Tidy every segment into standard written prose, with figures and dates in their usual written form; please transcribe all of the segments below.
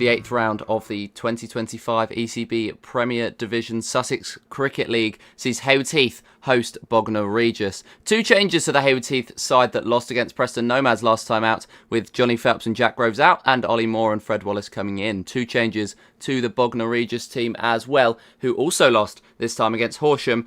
The 8th round of the 2025 ECB Premier Division Sussex Cricket League sees Haywards Heath host Bognor Regis. Two changes to the Haywards Heath side that lost against Preston Nomads last time out, with Johnny Phelps and Jack Groves out and Ollie Moore and Fred Wallace coming in. Two changes to the Bognor Regis team as well, who also lost this time against Horsham.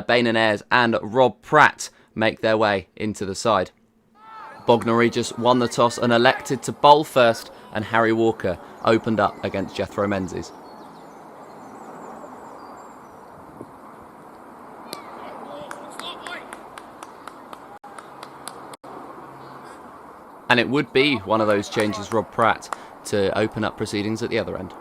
Bain and Ayres and Rob Pratt make their way into the side. Bognor Regis won the toss and elected to bowl first, and Harry Walker opened up against Jethro Menzies. And it would be one of those changes, Rob Pratt, to open up proceedings at the other end.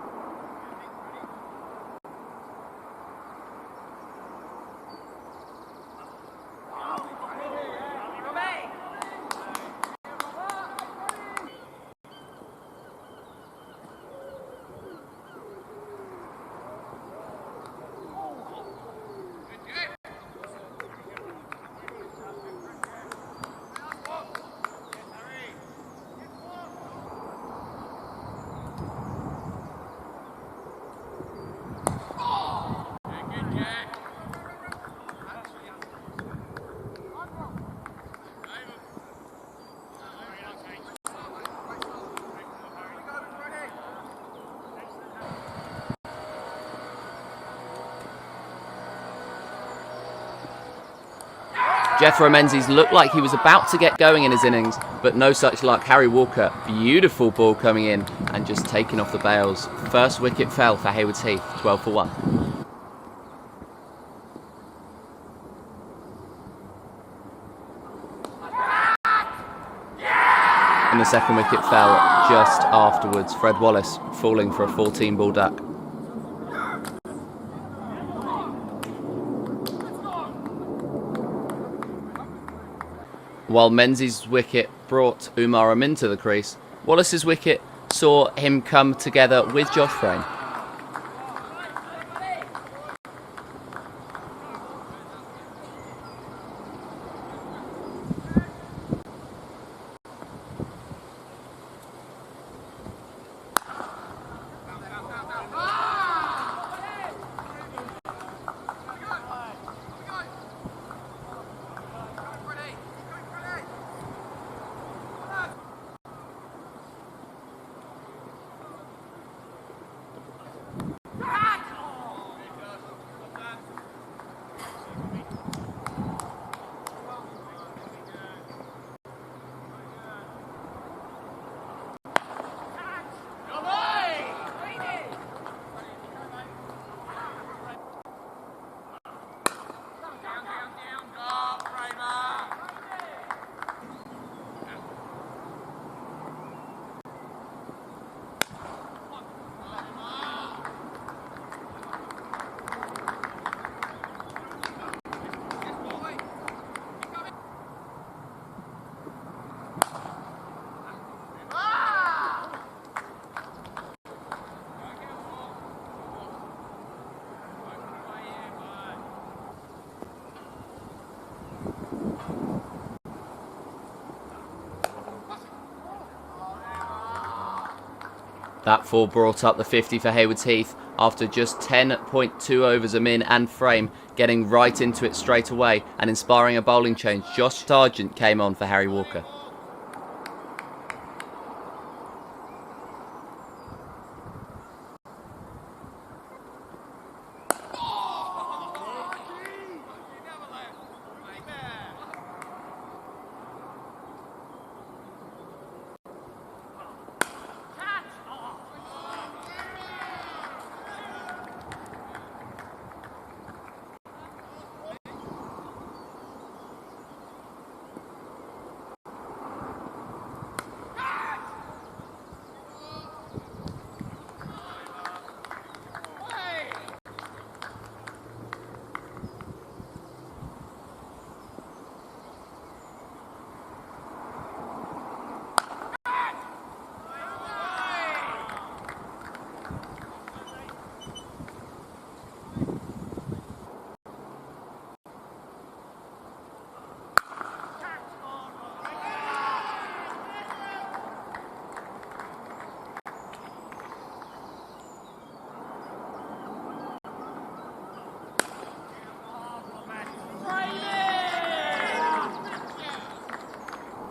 Jethro Menzies looked like he was about to get going in his innings, but no such luck. Harry Walker, beautiful ball coming in and just taking off the bails. First wicket fell for Haywards Heath, 12 for 1. And the second wicket fell just afterwards. Fred Wallace falling for a 14-ball duck. While Menzies' wicket brought Umar Amin to the crease, Wallace's wicket saw him come together with Josh Frame. That four brought up the 50 for Haywards Heath after just 10.2 overs. Amin and Frame getting right into it straight away and inspiring a bowling change. Josh Sargent came on for Harry Walker.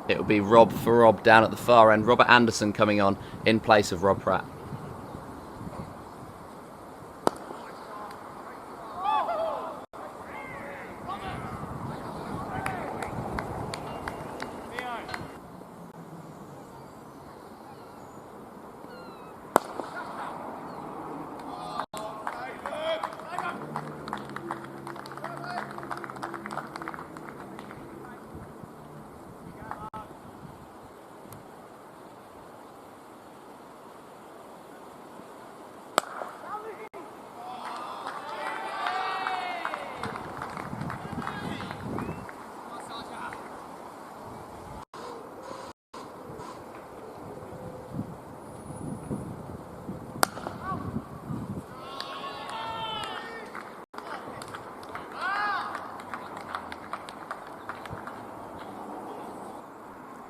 It'll be Rob for Rob down at the far end. Robert Anderson coming on in place of Rob Pratt.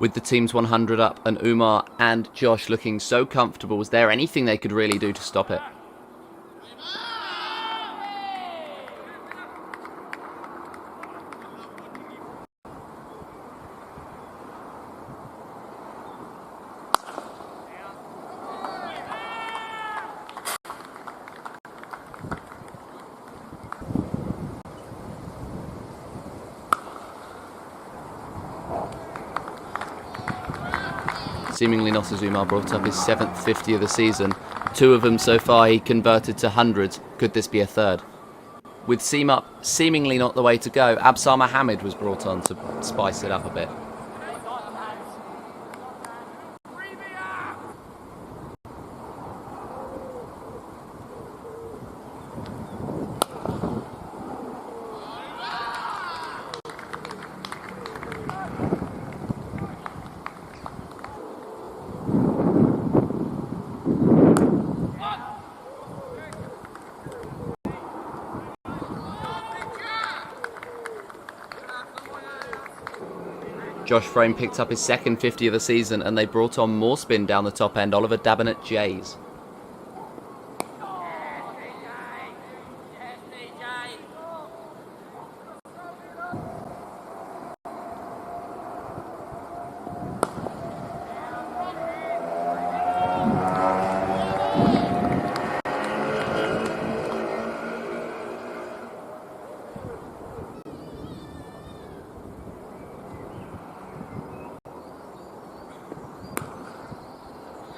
With the team's 100 up and Umar and Josh looking so comfortable, was there anything they could really do to stop it? Seemingly not, as Umar brought up his 7th 50 of the season. 2 of them so far he converted to hundreds. Could this be a third? With seam up seemingly not the way to go, Absar Mohammed was brought on to spice it up a bit. Josh Frame picked up his 2nd 50 of the season, and they brought on more spin down the top end. Oliver Dabinet Jays.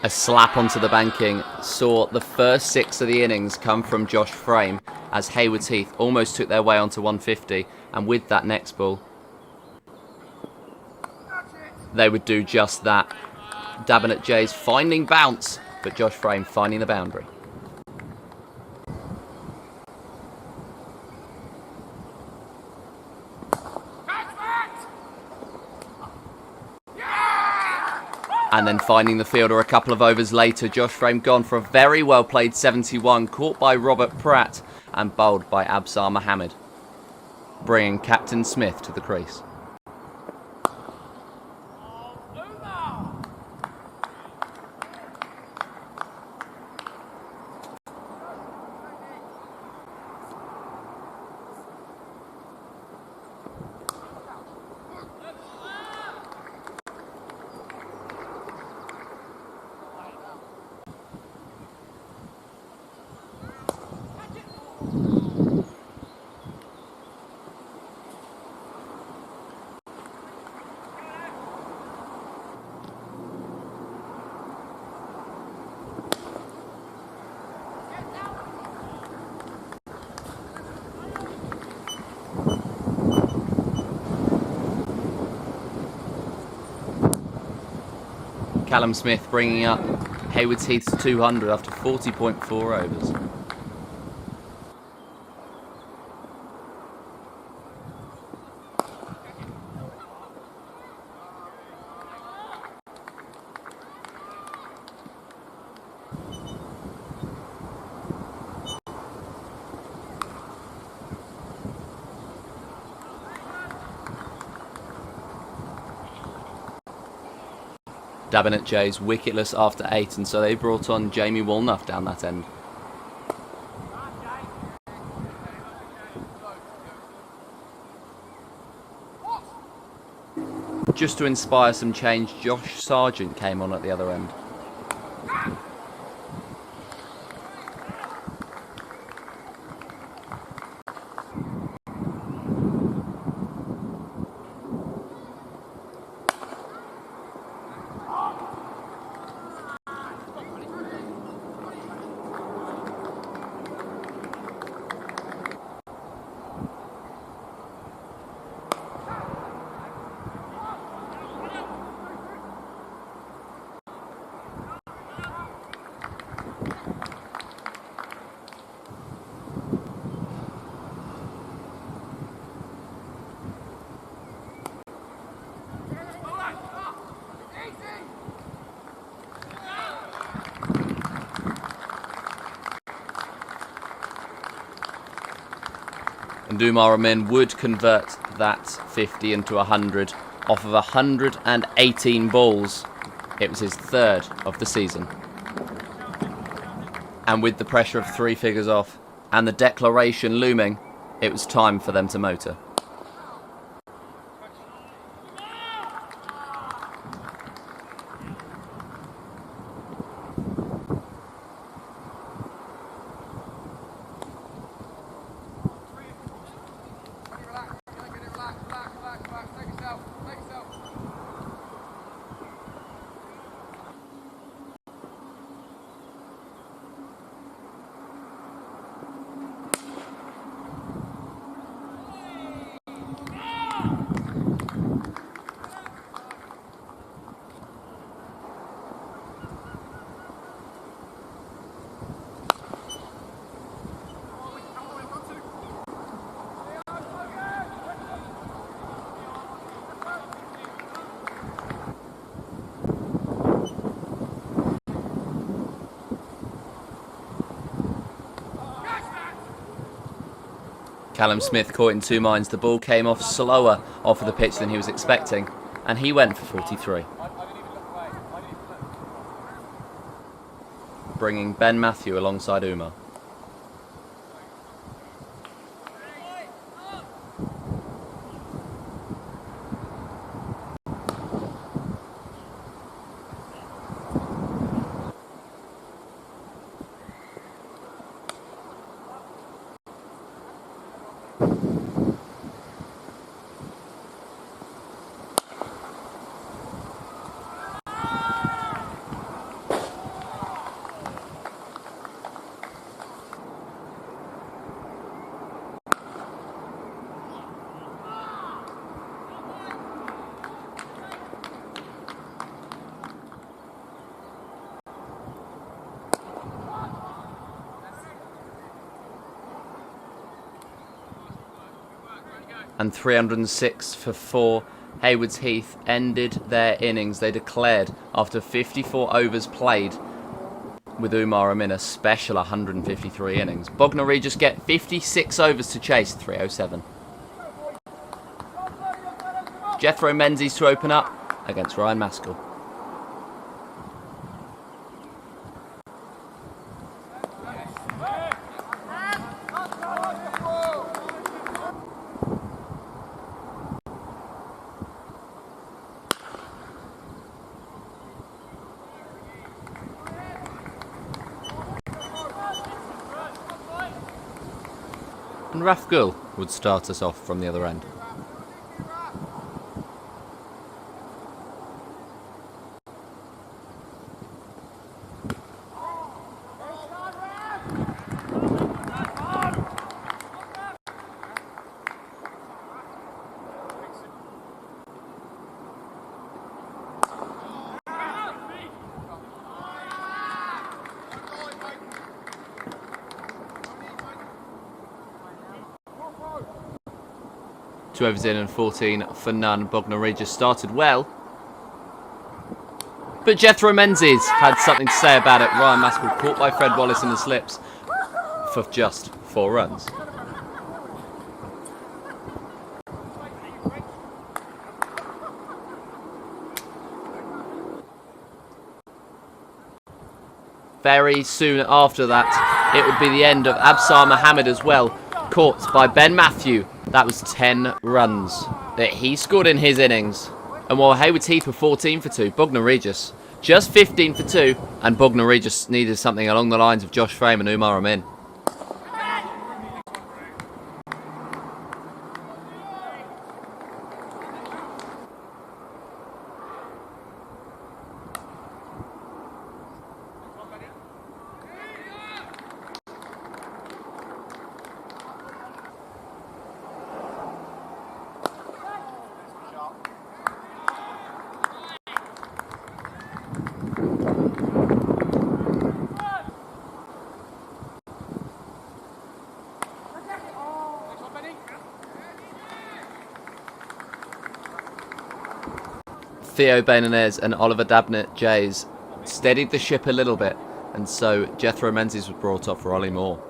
A slap onto the banking saw the first 6 of the innings come from Josh Frame as Haywards Heath almost took their way onto 150, and with that next ball they would do just that. Dabinet Jays finding bounce, but Josh Frame finding the boundary. And then finding the fielder a couple of overs later. Josh Frame gone for a very well played 71, caught by Robert Pratt and bowled by Absar Mohammed, bringing Captain Smith to the crease. Callum Smith bringing up Haywards Heath's 200 after 40.4 overs. Dabinet Jays wicketless after 8, and so they brought on Jamie Walnuff down that end. just to inspire some change, Josh Sargent came on at the other end. And Umar Amin would convert that 50 into 100 off of 118 balls. It was his third of the season. And with the pressure of 3 figures off and the declaration looming, it was time for them to motor. Callum Smith caught in 2 minds. The ball came off slower off of the pitch than he was expecting, and he went for 43. Bringing Ben Matthew alongside Umar. And 306 for 4. Haywards Heath ended their innings. They declared after 54 overs played with Umar Amin a special 153 innings. Bognor Regis get 56 overs to chase 307. Jethro Menzies to open up against Ryan Maskell. And Raf Gull would start us off from the other end. Two overs in and 14 for none. Bognor Regis started well, but Jethro Menzies had something to say about it. Ryan Maskell caught by Fred Wallace in the slips for just 4 runs. Very soon after that, it would be the end of Absar Mohammed as well, caught by Ben Matthew. That was 10 runs that he scored in his innings. And while Haywards Heath were 14 for 2, Bognor Regis just 15 for 2, and Bognor Regis needed something along the lines of Josh Frame and Umar Amin. Theo Bainanez and Oliver Dabnett-Jays steadied the ship a little bit, and so Jethro Menzies was brought up for Ollie Moore.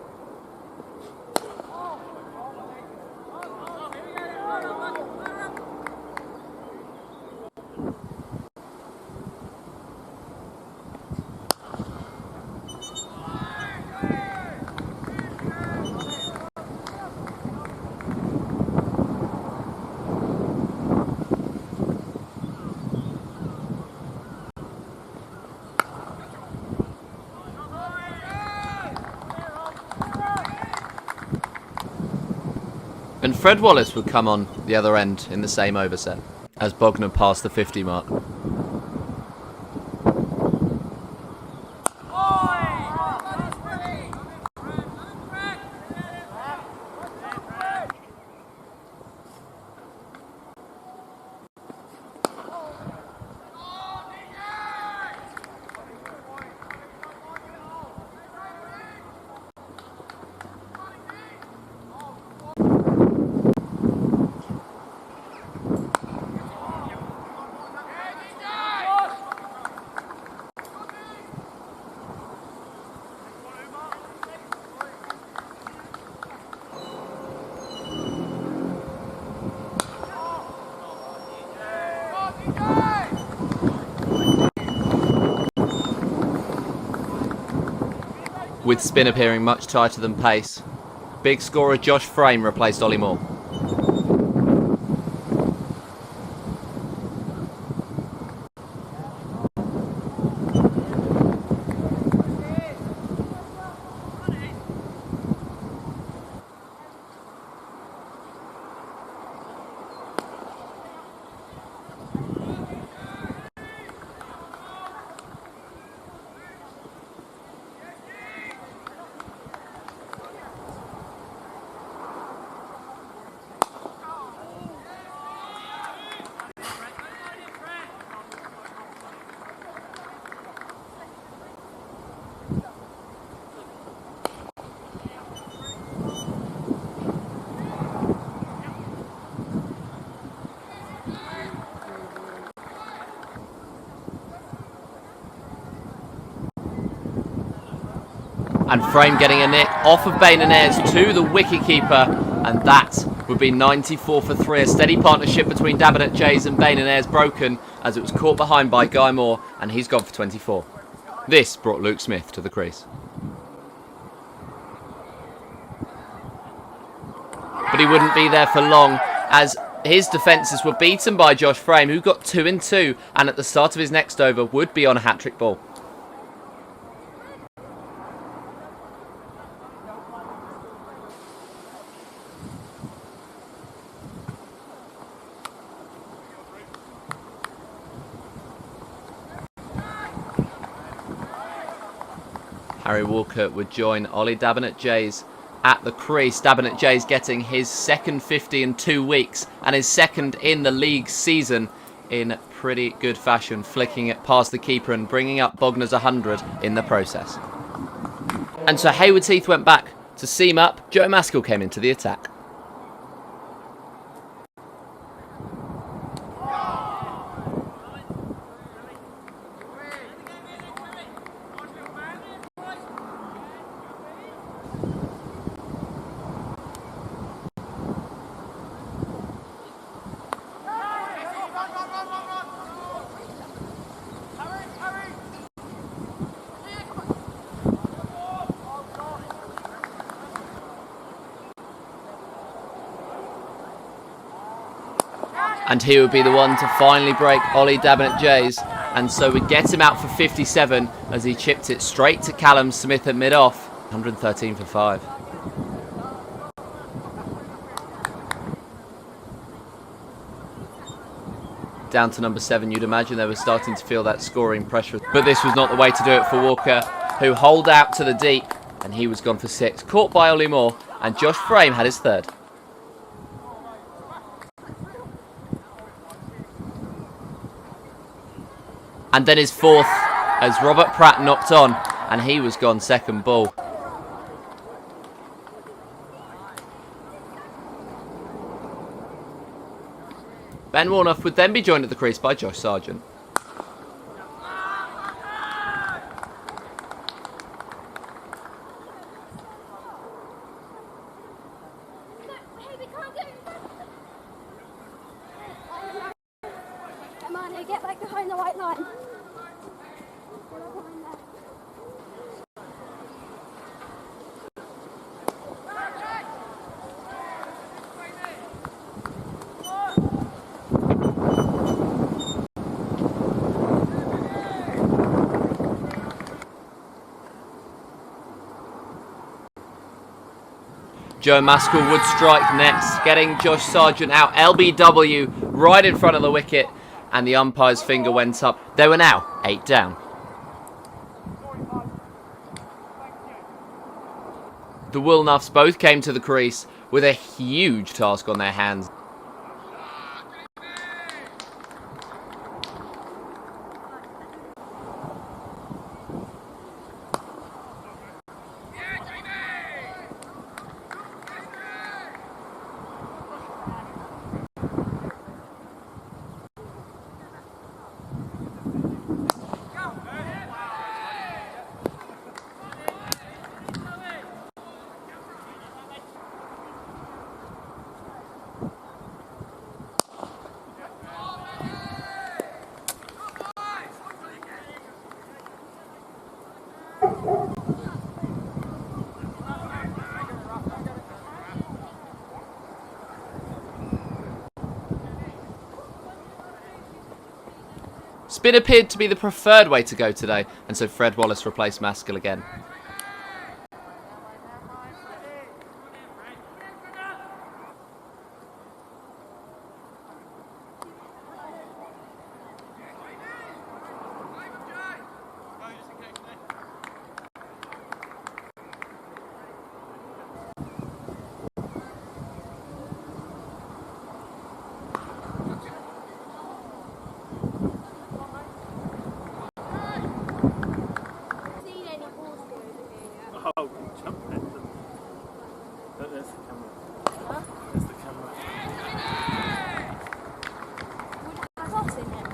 And Fred Wallace would come on the other end in the same overset as Bognor passed the 50 mark. With spin appearing much tighter than pace, big scorer Josh Frame replaced Ollie Moore. And Frame getting a nick off of Bainanez to the wicketkeeper, and that would be 94 for 3. A steady partnership between Dabnett-Jays and Bainanez broken as it was caught behind by Guy Moore, and he's gone for 24. This brought Luke Smith to the crease. But he wouldn't be there for long as his defences were beaten by Josh Frame, who got 2 in 2, and at the start of his next over would be on a hat-trick ball. Harry Walker would join Ollie Dabnett-Jays at the crease. Dabnett-Jays getting his second 50 in 2 weeks and his second in the league season in pretty good fashion, flicking it past the keeper and bringing up Bognor's 100 in the process. And so Haywards Heath went back to seam up. Joe Maskell came into the attack. And he would be the one to finally break Ollie Davenant-Jay's, and so would get him out for 57 as he chipped it straight to Callum Smith at mid-off. 113 for 5. Down to number 7, you'd imagine they were starting to feel that scoring pressure. But this was not the way to do it for Walker, who holed out to the deep, and he was gone for 6. Caught by Ollie Moore, and Josh Frame had his 3rd. And then his 4th, as Robert Pratt knocked on, and he was gone 2nd ball. Ben Warnoff would then be joined at the crease by Josh Sargent. Come on, get back behind the white line. Joe Maskell would strike next, getting Josh Sargent out. LBW right in front of the wicket, and the umpire's finger went up. They were now 8 down. The Woolnuffs both came to the crease with a huge task on their hands. Spin appeared to be the preferred way to go today, and so Fred Wallace replaced Maskell again. Oh, jump at them. But there's the camera. Huh? There's the camera. I've lost in him.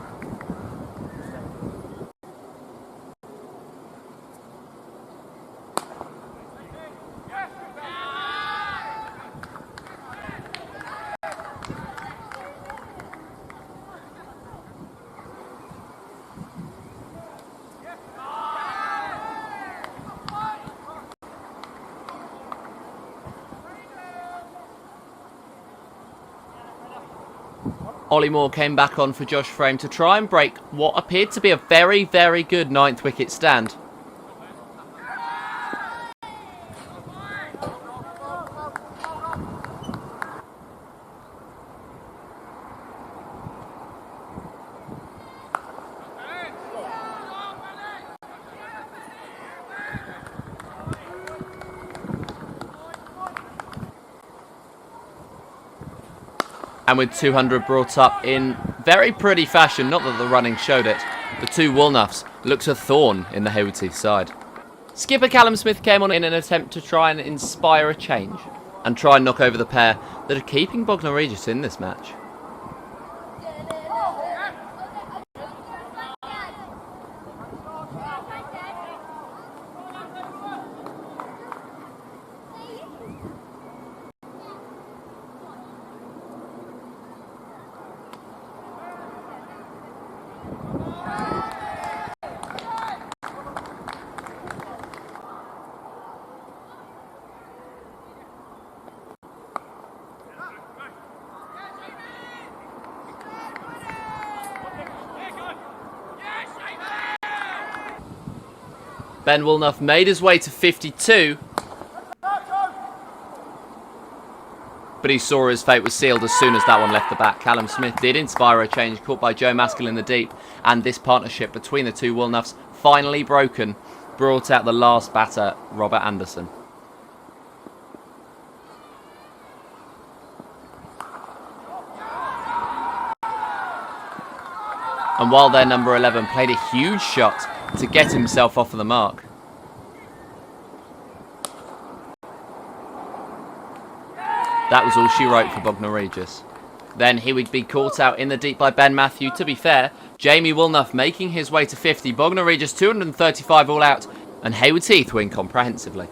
Ollie Moore came back on for Josh Frame to try and break what appeared to be a very, very good 9th wicket stand. And with 200 brought up in very pretty fashion, not that the running showed it, the two Woolnuffs looked a thorn in the Haywards Heath side. Skipper Callum Smith came on in an attempt to try and inspire a change and try and knock over the pair that are keeping Bognor Regis in this match. Ben Woolnough made his way to 52. But he saw his fate was sealed as soon as that one left the bat. Callum Smith did inspire a change, caught by Joe Maskell in the deep. And this partnership between the two Woolnoughs, finally broken, brought out the last batter, Robert Anderson. And while their number 11 played a huge shot to get himself off of the mark. That was all she wrote for Bognor Regis. Then he would be caught out in the deep by Ben Matthew. To be fair, Jamie Woolnough making his way to 50. Bognor Regis 235 all out, and Haywards Heath win comprehensively.